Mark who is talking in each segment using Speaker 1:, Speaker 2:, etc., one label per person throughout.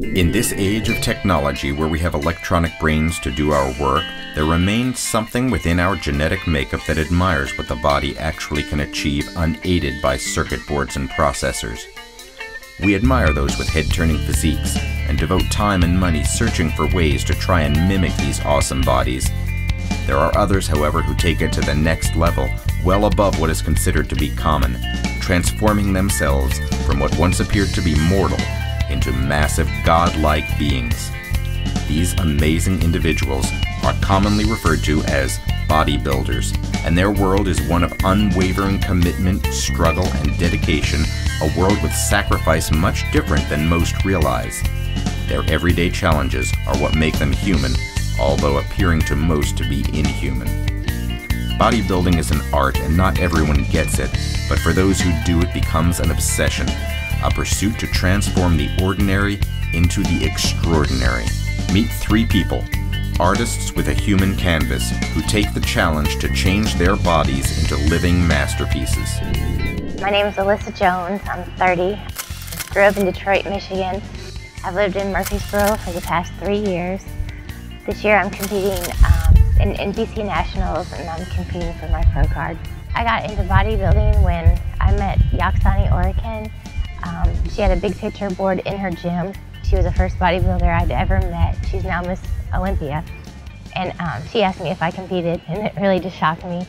Speaker 1: In this age of technology where we have electronic brains to do our work, there remains something within our genetic makeup that admires what the body actually can achieve unaided by circuit boards and processors. We admire those with head-turning physiques and devote time and money searching for ways to try and mimic these awesome bodies. There are others, however, who take it to the next level, well above what is considered to be common, transforming themselves from what once appeared to be mortal into massive godlike beings. These amazing individuals are commonly referred to as bodybuilders, and their world is one of unwavering commitment, struggle, and dedication, a world with sacrifice much different than most realize. Their everyday challenges are what make them human, although appearing to most to be inhuman. Bodybuilding is an art and not everyone gets it, but for those who do it becomes an obsession, a pursuit to transform the ordinary into the extraordinary. Meet three people, artists with a human canvas, who take the challenge to change their bodies into living masterpieces.
Speaker 2: My name is Alyssa Jones. I'm 30. Grew up in Detroit, Michigan. I've lived in Murfreesboro for the past 3 years. This year I'm competing in NBC Nationals, and I'm competing for my pro card. I got into bodybuilding when I met Yaxani Orican. She had a big picture board in her gym. She was the first bodybuilder I'd ever met. She's now Miss Olympia. And she asked me if I competed, and it really just shocked me.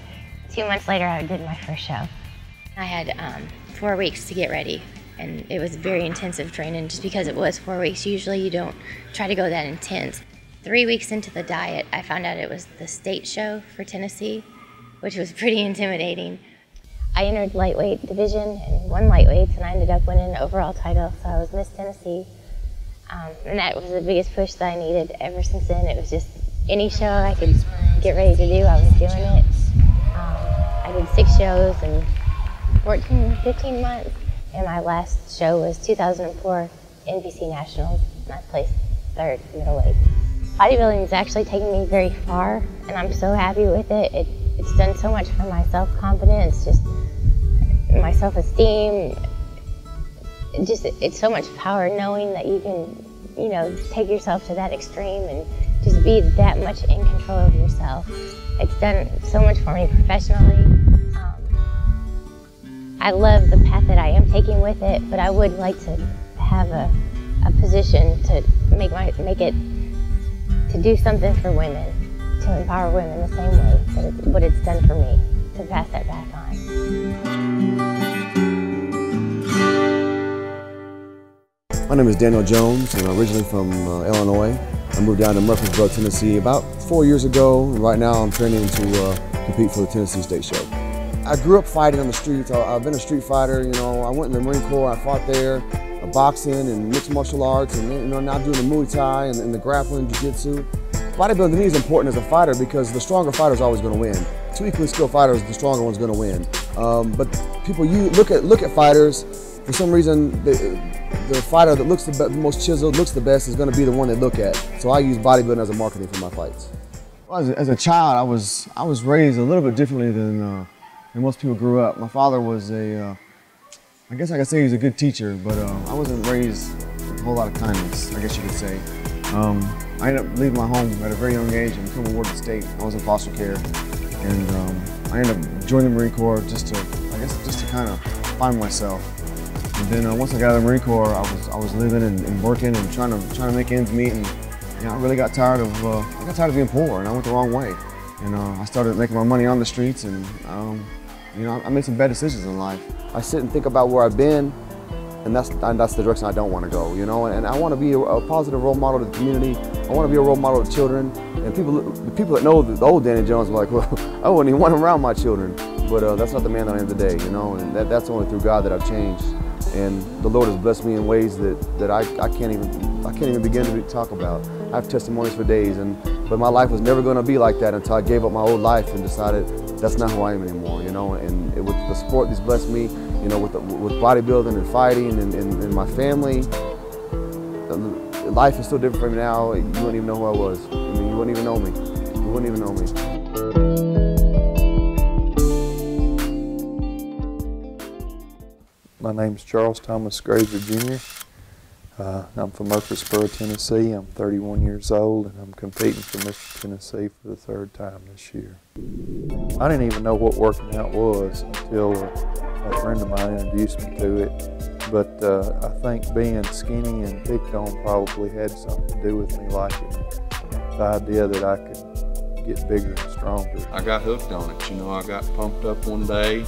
Speaker 2: 2 months later, I did my first show. I had 4 weeks to get ready, and it was very intensive training just because it was 4 weeks. Usually you don't try to go that intense. 3 weeks into the diet, I found out it was the state show for Tennessee, which was pretty intimidating. I entered lightweight division and won lightweights, and I ended up winning an overall title, so I was Miss Tennessee. And that was the biggest push that I needed. Ever since then, it was just any show I could get ready to do, I was doing it. I did 6 shows in 14, 15 months, and my last show was 2004 NBC Nationals, and I placed 3rd middleweight. Bodybuilding is actually taken me very far, and I'm so happy with it. It's done so much for my self-confidence, just my self-esteem. It's so much power knowing that you can, take yourself to that extreme and just be that much in control of yourself. It's done so much for me professionally. I love the path that I am taking with it, but I would like to have a position to make it to do something for women, to empower women the same way that what it's done for me, to pass that back on.
Speaker 3: My name is Daniel Jones, and I'm originally from Illinois. I moved down to Murfreesboro, Tennessee about 4 years ago. Right now I'm training to compete for the Tennessee State Show. I grew up fighting on the streets. I've been a street fighter, I went in the Marine Corps, I fought there, boxing and mixed martial arts, and now doing the Muay Thai and the grappling, jiu-jitsu. Bodybuilding to me is important as a fighter because the stronger fighter is always going to win. 2 equally skilled fighters, the stronger one's going to win. But people look at fighters, for some reason the fighter that looks the most chiseled, looks the best, is going to be the one they look at. So I use bodybuilding as a marketing for my fights. Well, as a child, I was raised a little bit differently than most people grew up. My father was I guess I could say he was a good teacher, but I wasn't raised with a whole lot of kindness, I guess you could say. I ended up leaving my home at a very young age and becoming a ward of the state. I was in foster care, and I ended up joining the Marine Corps just to kind of find myself. And then once I got out of the Marine Corps, I was living and working and trying to make ends meet, and I really got tired of being poor, and I went the wrong way. And I started making my money on the streets, and I made some bad decisions in life. I sit and think about where I've been, and that's the direction I don't want to go, And I want to be a positive role model to the community. I want to be a role model to children. And the people that know the old Danny Jones are like, well, I wouldn't even want him around my children. But that's not the man that I am today, And that's only through God that I've changed. And the Lord has blessed me in ways that I can't even begin to talk about. I have testimonies for days, but my life was never going to be like that until I gave up my old life and decided that's not who I am anymore, And with the sport that's blessed me, with bodybuilding and fighting and my family, life is so different from me now. You wouldn't even know who I was. You wouldn't even know me. You wouldn't even know me.
Speaker 4: My name's Charles Thomas Grazer Jr. I'm from Murfreesboro, Tennessee. I'm 31 years old, and I'm competing for Mr. Tennessee for the 3rd time this year. I didn't even know what working out was until a friend of mine introduced me to it. But I think being skinny and picked on probably had something to do with me liking the idea that I could get bigger and stronger.
Speaker 5: I got hooked on it. You know, I got pumped up one day.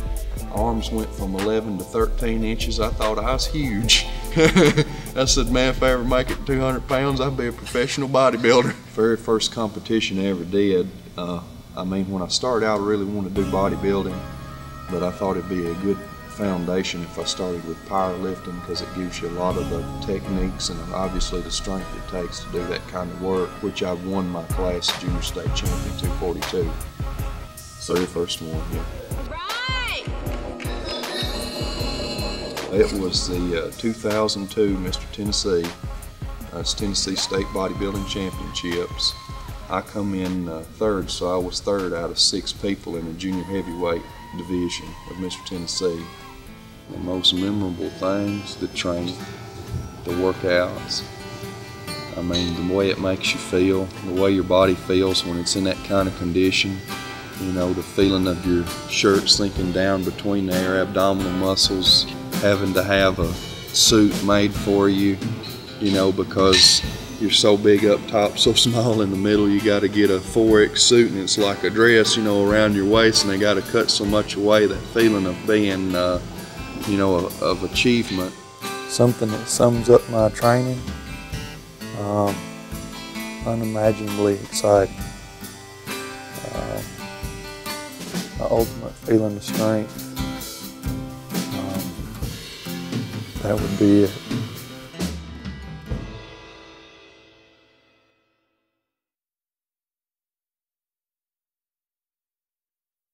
Speaker 5: Arms went from 11 to 13 inches. I thought I was huge. I said, man, if I ever make it 200 pounds, I'll be a professional bodybuilder. Very first competition I ever did. I mean, when I started out, I really wanted to do bodybuilding, but I thought it'd be a good foundation if I started with powerlifting, because it gives you a lot of the techniques and obviously the strength it takes to do that kind of work, which I won my class junior state champion 242. Very first one, yeah. It was the 2002 Mr. Tennessee. It's Tennessee State Bodybuilding Championships. I come in 3rd, so I was 3rd out of 6 people in the junior heavyweight division of Mr. Tennessee. The most memorable things, the training, the workouts. I mean, the way it makes you feel, the way your body feels when it's in that kind of condition. You know, the feeling of your shirt sinking down between their abdominal muscles, having to have a suit made for you, you know, because you're so big up top, so small in the middle, you got to get a 4X suit, and it's like a dress, you know, around your waist, and they got to cut so much away. That feeling of being, you know, of achievement. Something that sums up my training, unimaginably exciting. My ultimate feeling of strength. That would be it.